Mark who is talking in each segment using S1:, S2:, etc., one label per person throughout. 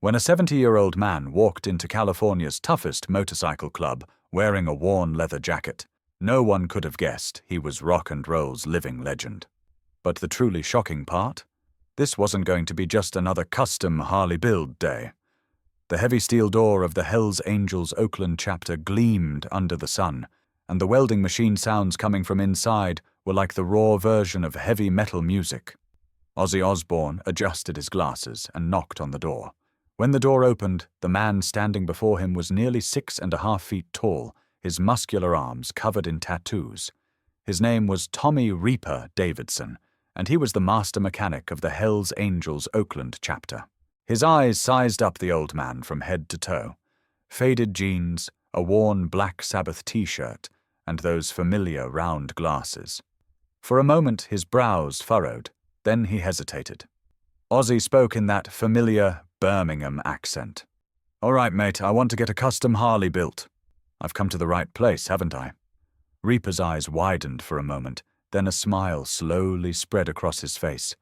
S1: When a 70-year-old man walked into California's toughest motorcycle club wearing a worn leather jacket, no one could have guessed he was rock and roll's living legend. But the truly shocking part? This wasn't going to be just another custom Harley build day. The heavy steel door of the Hells Angels Oakland chapter gleamed under the sun, and the welding machine sounds coming from inside were like the raw version of heavy metal music. Ozzy Osbourne adjusted his glasses and knocked on the door. When the door opened, the man standing before him was nearly 6.5 feet tall, his muscular arms covered in tattoos. His name was Tommy Reaper Davidson, and he was the master mechanic of the Hells Angels Oakland chapter. His eyes sized up the old man from head to toe. Faded jeans, a worn Black Sabbath t-shirt, and those familiar round glasses. For a moment his brows furrowed, then he hesitated. Ozzy spoke in that familiar Birmingham accent. "All right, mate, I want to get a custom Harley built. I've come to the right place, haven't I?" Reaper's eyes widened for a moment, then a smile slowly spread across his face.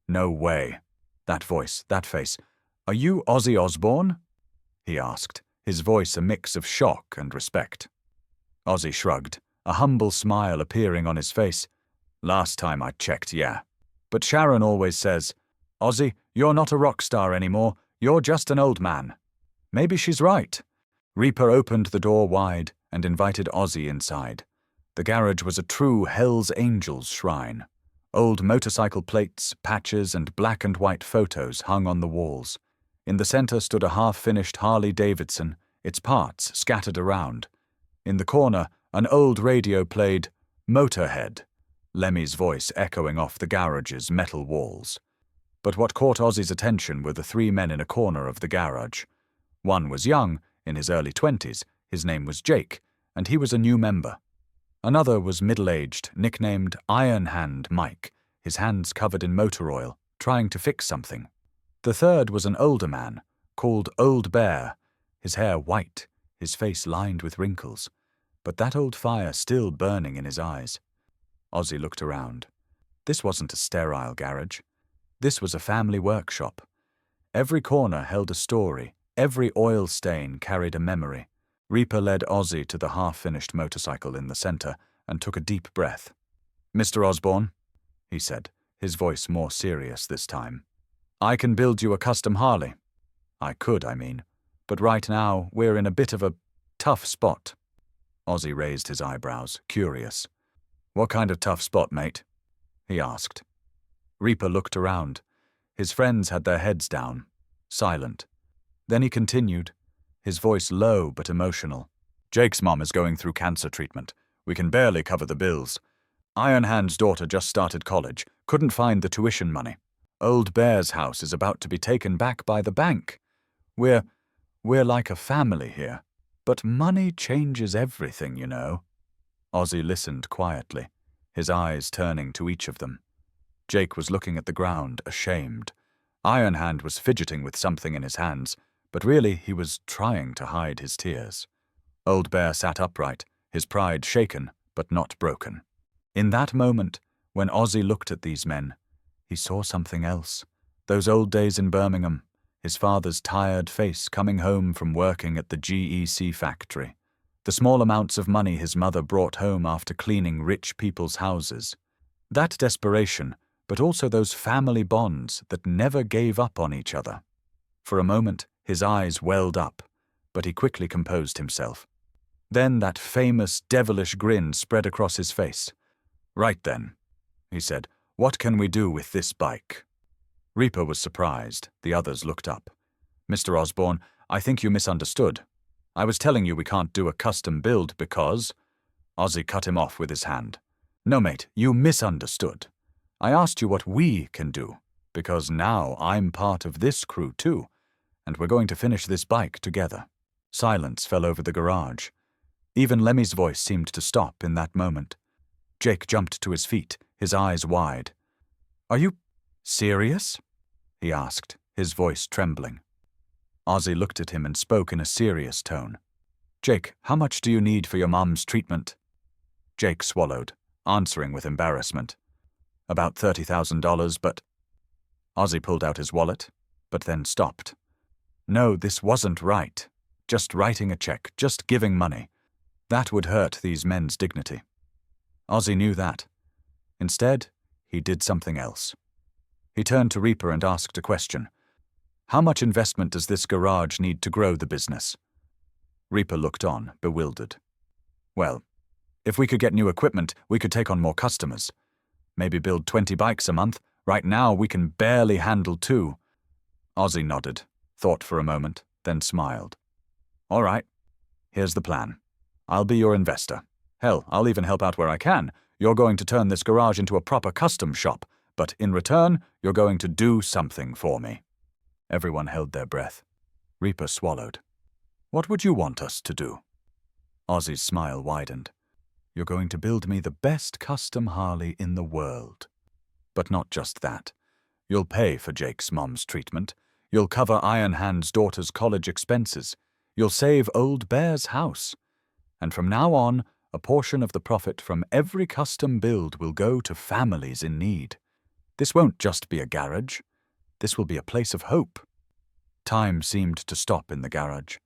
S1: "No way. That voice, that face. Are you Ozzy Osbourne?" he asked, his voice a mix of shock and respect. Ozzy shrugged, a humble smile appearing on his face. "Last time I checked, yeah. But Sharon always says, 'Ozzy, you're not a rock star anymore, you're just an old man.' Maybe she's right." Reaper opened the door wide and invited Ozzy inside. The garage was a true Hells Angels shrine. Old motorcycle plates, patches, and black and white photos hung on the walls. In the center stood a half-finished Harley Davidson, its parts scattered around. In the corner, an old radio played Motorhead, Lemmy's voice echoing off the garage's metal walls. But what caught Ozzy's attention were the 3 men in a corner of the garage. One was young, in his early 20s, his name was Jake, and he was a new member. Another was middle-aged, nicknamed Iron Hand Mike, his hands covered in motor oil, trying to fix something. The third was an older man, called Old Bear, his hair white, his face lined with wrinkles, but that old fire still burning in his eyes. Ozzy looked around. This wasn't a sterile garage. This was a family workshop. Every corner held a story, every oil stain carried a memory. Reaper led Ozzy to the half-finished motorcycle in the center and took a deep breath. "Mr. Osbourne," he said, his voice more serious this time, "I can build you a custom Harley. I could, I mean. But right now, we're in a bit of a tough spot." Ozzy raised his eyebrows, curious. "What kind of tough spot, mate?" he asked. Reaper looked around. His friends had their heads down, silent. Then he continued, his voice low but emotional. "Jake's mom is going through cancer treatment. We can barely cover the bills. Iron Hand's daughter just started college, couldn't find the tuition money. Old Bear's house is about to be taken back by the bank. We're like a family here. But money changes everything, you know." Ozzy listened quietly, his eyes turning to each of them. Jake was looking at the ground, ashamed. Iron Hand was fidgeting with something in his hands, but really he was trying to hide his tears. Old Bear sat upright, his pride shaken, but not broken. In that moment, when Ozzy looked at these men, he saw something else. Those old days in Birmingham, his father's tired face coming home from working at the GEC factory, the small amounts of money his mother brought home after cleaning rich people's houses. That desperation, but also those family bonds that never gave up on each other. For a moment, his eyes welled up, but he quickly composed himself. Then that famous devilish grin spread across his face. "Right then," he said, "what can we do with this bike?" Reaper was surprised. The others looked up. "Mr. Osbourne, I think you misunderstood. I was telling you we can't do a custom build because—" Ozzy cut him off with his hand. "No, mate, you misunderstood. I asked you what we can do, because now I'm part of this crew too, and we're going to finish this bike together." Silence fell over the garage. Even Lemmy's voice seemed to stop in that moment. Jake jumped to his feet, his eyes wide. "Are you serious?" he asked, his voice trembling. Ozzy looked at him and spoke in a serious tone. "Jake, how much do you need for your mom's treatment?" Jake swallowed, answering with embarrassment. "About $30,000, but—" Ozzy pulled out his wallet, but then stopped. No, this wasn't right. Just writing a check, just giving money. That would hurt these men's dignity. Ozzy knew that. Instead, he did something else. He turned to Reaper and asked a question. How much investment does this garage need to grow the business? Reaper looked on, bewildered. Well, if we could get new equipment, we could take on more customers. Maybe build 20 bikes a month. Right now, we can barely handle 2. Ozzy nodded, thought for a moment, then smiled. All right, here's the plan. I'll be your investor. Hell, I'll even help out where I can. You're going to turn this garage into a proper custom shop, but in return, you're going to do something for me. Everyone held their breath. Reaper swallowed. What would you want us to do? Ozzy's smile widened. You're going to build me the best custom Harley in the world. But not just that. You'll pay for Jake's mom's treatment. You'll cover Iron Hand's daughter's college expenses. You'll save Old Bear's house. And from now on, a portion of the profit from every custom build will go to families in need. This won't just be a garage. This will be a place of hope. Time seemed to stop in the garage.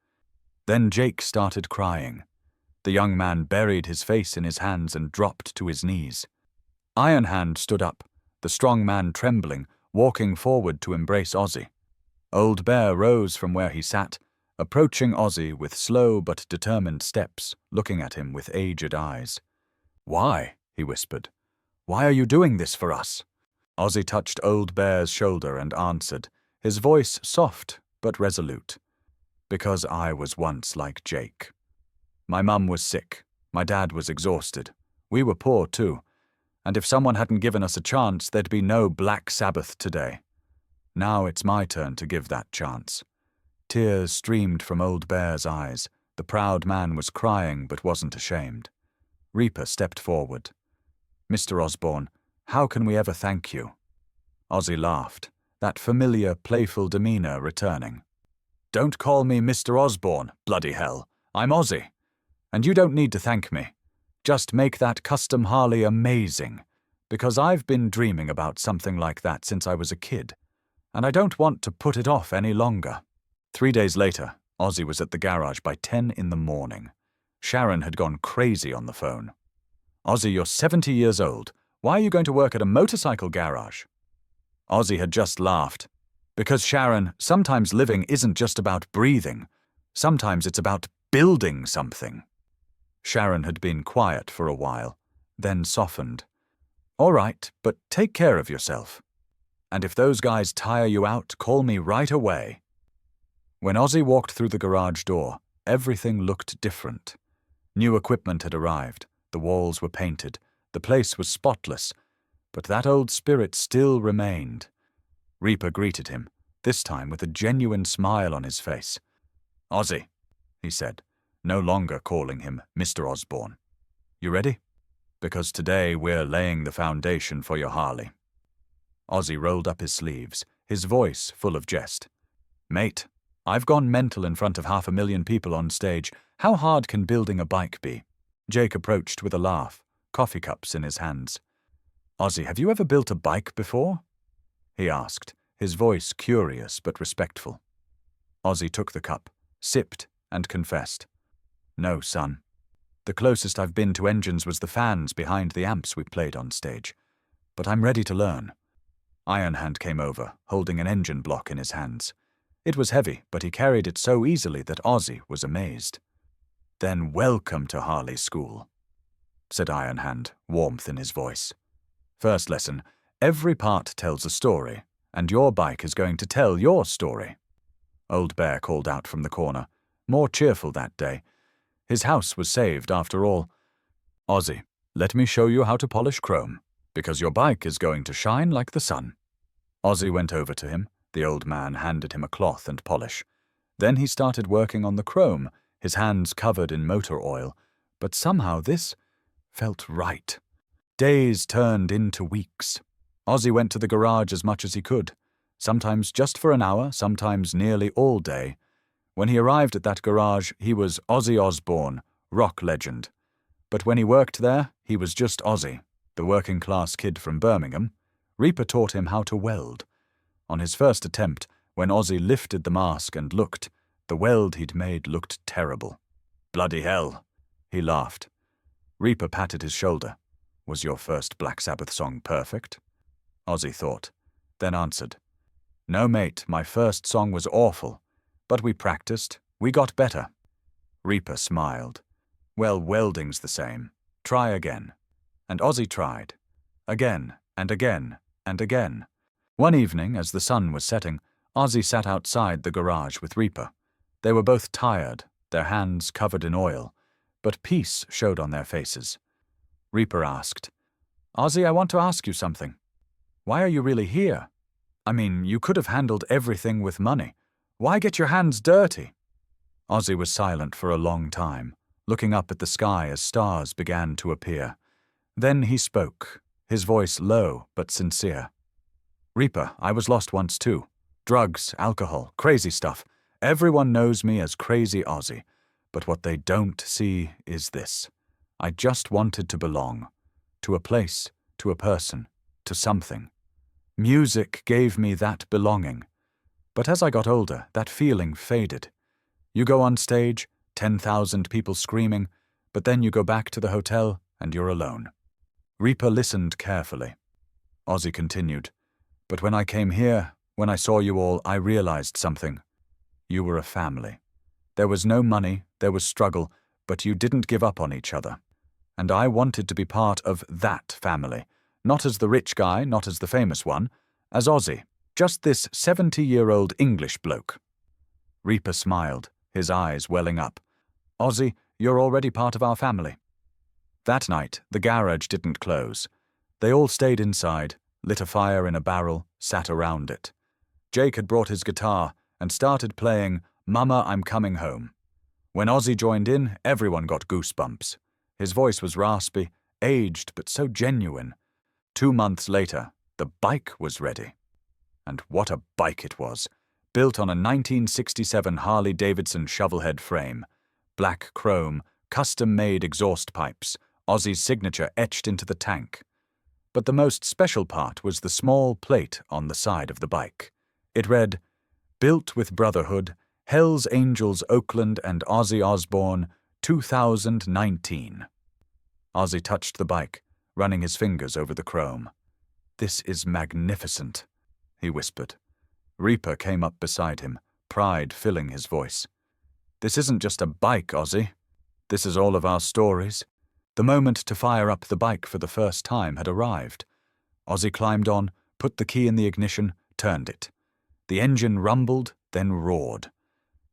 S1: Then Jake started crying. The young man buried his face in his hands and dropped to his knees. Iron Hand stood up, the strong man trembling, walking forward to embrace Ozzy. Old Bear rose from where he sat, approaching Ozzy with slow but determined steps, looking at him with aged eyes. Why? He whispered. Why are you doing this for us? Ozzy touched Old Bear's shoulder and answered, his voice soft but resolute. Because I was once like Jake. My mum was sick. My dad was exhausted. We were poor too. And if someone hadn't given us a chance, there'd be no Black Sabbath today. Now it's my turn to give that chance. Tears streamed from Old Bear's eyes. The proud man was crying but wasn't ashamed. Reaper stepped forward. Mr. Osbourne, how can we ever thank you? Ozzy laughed, that familiar, playful demeanor returning. Don't call me Mr. Osbourne, bloody hell. I'm Ozzy. And you don't need to thank me. Just make that custom Harley amazing, because I've been dreaming about something like that since I was a kid, and I don't want to put it off any longer. 3 days later, Ozzy was at the garage by 10 in the morning. Sharon had gone crazy on the phone. Ozzy, you're 70 years old. Why are you going to work at a motorcycle garage? Ozzy had just laughed. Because, Sharon, sometimes living isn't just about breathing. Sometimes it's about building something. Sharon had been quiet for a while, then softened. All right, but take care of yourself. And if those guys tire you out, call me right away. When Ozzy walked through the garage door, everything looked different. New equipment had arrived, the walls were painted, the place was spotless, but that old spirit still remained. Reaper greeted him, this time with a genuine smile on his face. Ozzy, he said, no longer calling him Mr. Osbourne. You ready? Because today we're laying the foundation for your Harley. Ozzy rolled up his sleeves, his voice full of jest. Mate, I've gone mental in front of 500,000 people on stage. How hard can building a bike be? Jake approached with a laugh, coffee cups in his hands. Ozzy, have you ever built a bike before? He asked, his voice curious but respectful. Ozzy took the cup, sipped, and confessed. No, son. The closest I've been to engines was the fans behind the amps we played on stage. But I'm ready to learn. Iron Hand came over, holding an engine block in his hands. It was heavy, but he carried it so easily that Ozzy was amazed. Then welcome to Harley School, said Iron Hand, warmth in his voice. First lesson, every part tells a story, and your bike is going to tell your story. Old Bear called out from the corner, more cheerful that day. His house was saved after all. Ozzy, let me show you how to polish chrome, because your bike is going to shine like the sun. Ozzy went over to him. The old man handed him a cloth and polish. Then he started working on the chrome, his hands covered in motor oil, but somehow this felt right. Days turned into weeks. Ozzy went to the garage as much as he could, sometimes just for an hour, sometimes nearly all day. When he arrived at that garage, he was Ozzy Osbourne, rock legend. But when he worked there, he was just Ozzy, the working-class kid from Birmingham. Reaper taught him how to weld. On his first attempt, When Ozzy lifted the mask and looked, the weld he'd made looked terrible. "Bloody hell," he laughed. Reaper patted his shoulder. "Was your first Black Sabbath song perfect?" Ozzy thought, then answered, "No, mate, my first song was awful, but we practiced, we got better." Reaper smiled. "Well, welding's the same. Try again." And Ozzy tried. Again, and again, and again. One evening, as the sun was setting, Ozzy sat outside the garage with Reaper. They were both tired, their hands covered in oil, but peace showed on their faces. Reaper asked, "Ozzy, I want to ask you something. Why are you really here? I mean, you could have handled everything with money. Why get your hands dirty?" Ozzy was silent for a long time, looking up at the sky as stars began to appear. Then he spoke, his voice low but sincere. "Reaper, I was lost once too. Drugs, alcohol, crazy stuff. Everyone knows me as Crazy Ozzy, but what they don't see is this. I just wanted to belong. To a place, to a person, to something. Music gave me that belonging. But as I got older, that feeling faded. You go on stage, 10,000 people screaming, but then you go back to the hotel and you're alone." Reaper listened carefully. Ozzy continued, "But when I came here, when I saw you all, I realized something. You were a family. There was no money, there was struggle, but you didn't give up on each other. And I wanted to be part of that family, not as the rich guy, not as the famous one, as Ozzy, just this 70-year-old English bloke." Reaper smiled, his eyes welling up. "Ozzy, you're already part of our family." That night, the garage didn't close. They all stayed inside, lit a fire in a barrel, sat around it. Jake had brought his guitar and started playing "Mama, I'm Coming Home." When Ozzy joined in, everyone got goosebumps. His voice was raspy, aged but so genuine. 2 months later, the bike was ready. And what a bike it was! Built on a 1967 Harley Davidson shovelhead frame. Black chrome, custom-made exhaust pipes, Ozzy's signature etched into the tank. But the most special part was the small plate on the side of the bike. It read, "Built with Brotherhood, Hell's Angels Oakland and Ozzy Osbourne, 2019. Ozzy touched the bike, running his fingers over the chrome. "This is magnificent," he whispered. Reaper came up beside him, pride filling his voice. "This isn't just a bike, Ozzy. This is all of our stories." The moment to fire up the bike for the first time had arrived. Ozzy climbed on, put the key in the ignition, turned it. The engine rumbled, then roared.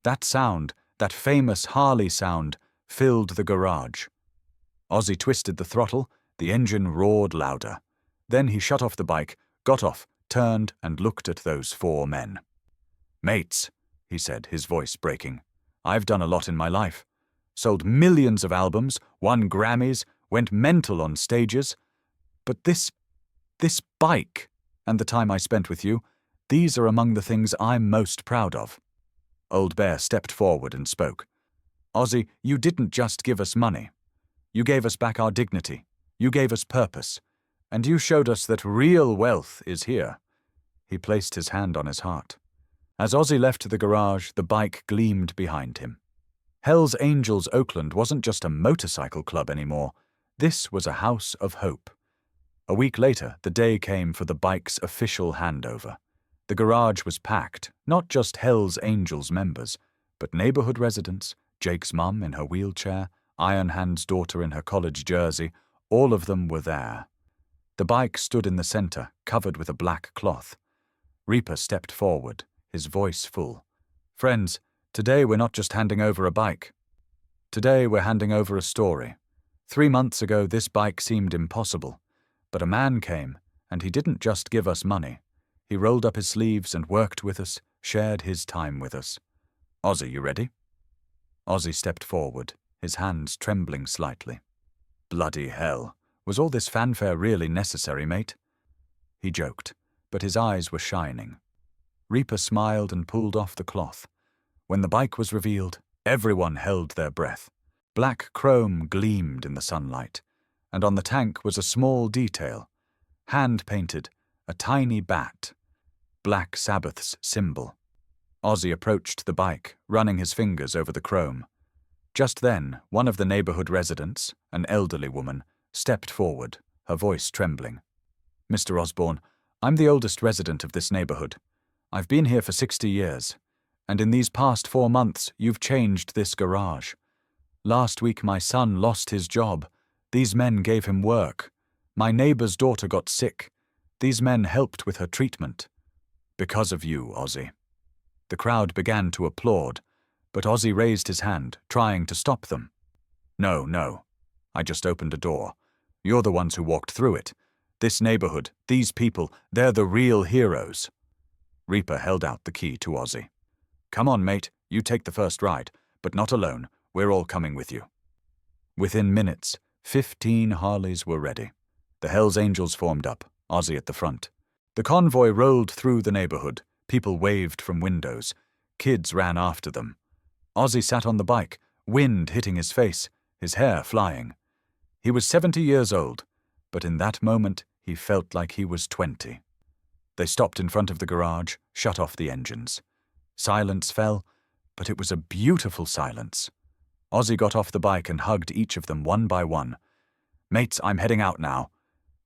S1: That sound, that famous Harley sound, filled the garage. Ozzy twisted the throttle, the engine roared louder. Then he shut off the bike, got off, turned and looked at those 4 men. "Mates," he said, his voice breaking, "I've done a lot in my life. Sold millions of albums, won Grammys, went mental on stages. But this bike, and the time I spent with you, these are among the things I'm most proud of." Old Bear stepped forward and spoke. "Ozzy, you didn't just give us money. You gave us back our dignity. You gave us purpose. And you showed us that real wealth is here." He placed his hand on his heart. As Ozzy left the garage, the bike gleamed behind him. Hell's Angels Oakland wasn't just a motorcycle club anymore. This was a house of hope. A week later, the day came for the bike's official handover. The garage was packed, not just Hell's Angels members, but neighborhood residents, Jake's mum in her wheelchair, Iron Hand's daughter in her college jersey, all of them were there. The bike stood in the center, covered with a black cloth. Reaper stepped forward, his voice full. "Friends, today we're not just handing over a bike. Today we're handing over a story. 3 months ago this bike seemed impossible, but a man came, and he didn't just give us money. He rolled up his sleeves and worked with us, shared his time with us. Ozzy, you ready?" Ozzy stepped forward, his hands trembling slightly. "Bloody hell, was all this fanfare really necessary, mate?" He joked, but his eyes were shining. Reaper smiled and pulled off the cloth. When the bike was revealed, everyone held their breath. Black chrome gleamed in the sunlight, and on the tank was a small detail. Hand-painted, a tiny bat. Black Sabbath's symbol. Ozzy approached the bike, running his fingers over the chrome. Just then, one of the neighborhood residents, an elderly woman, stepped forward, her voice trembling. "Mr. Osbourne, I'm the oldest resident of this neighborhood. I've been here for 60 years, and in these past 4 months, you've changed this garage. Last week my son lost his job. These men gave him work. My neighbor's daughter got sick. These men helped with her treatment. Because of you, Ozzy." The crowd began to applaud, but Ozzy raised his hand, trying to stop them. No. I just opened a door. You're the ones who walked through it. This neighborhood, these people, they're the real heroes." Reaper held out the key to Ozzy. "Come on, mate, you take the first ride, but not alone. We're all coming with you." Within minutes, 15 Harleys were ready. The Hells Angels formed up, Ozzy at the front. The convoy rolled through the neighborhood. People waved from windows. Kids ran after them. Ozzy sat on the bike, wind hitting his face, his hair flying. He was 70 years old, but in that moment he felt like he was 20. They stopped in front of the garage, shut off the engines. Silence fell, but it was a beautiful silence. Ozzy got off the bike and hugged each of them one by one. "Mates, I'm heading out now.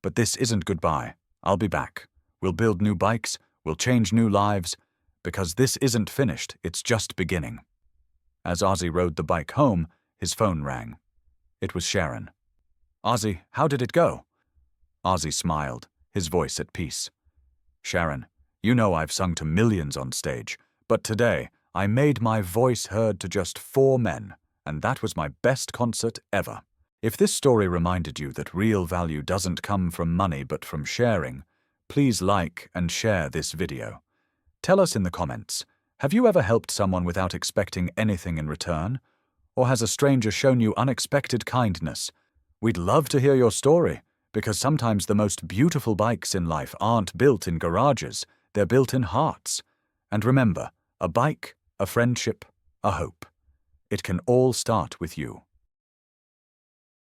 S1: But this isn't goodbye. I'll be back. We'll build new bikes, we'll change new lives, because this isn't finished, it's just beginning." As Ozzy rode the bike home, his phone rang. It was Sharon. "Ozzy, how did it go?" Ozzy smiled, his voice at peace. "Sharon, you know I've sung to millions on stage, but today I made my voice heard to just 4 men, and that was my best concert ever." If this story reminded you that real value doesn't come from money but from sharing, please like and share this video. Tell us in the comments, have you ever helped someone without expecting anything in return? Or has a stranger shown you unexpected kindness? We'd love to hear your story, because sometimes the most beautiful bikes in life aren't built in garages, they're built in hearts. And remember, a bike, a friendship, a hope. It can all start with you.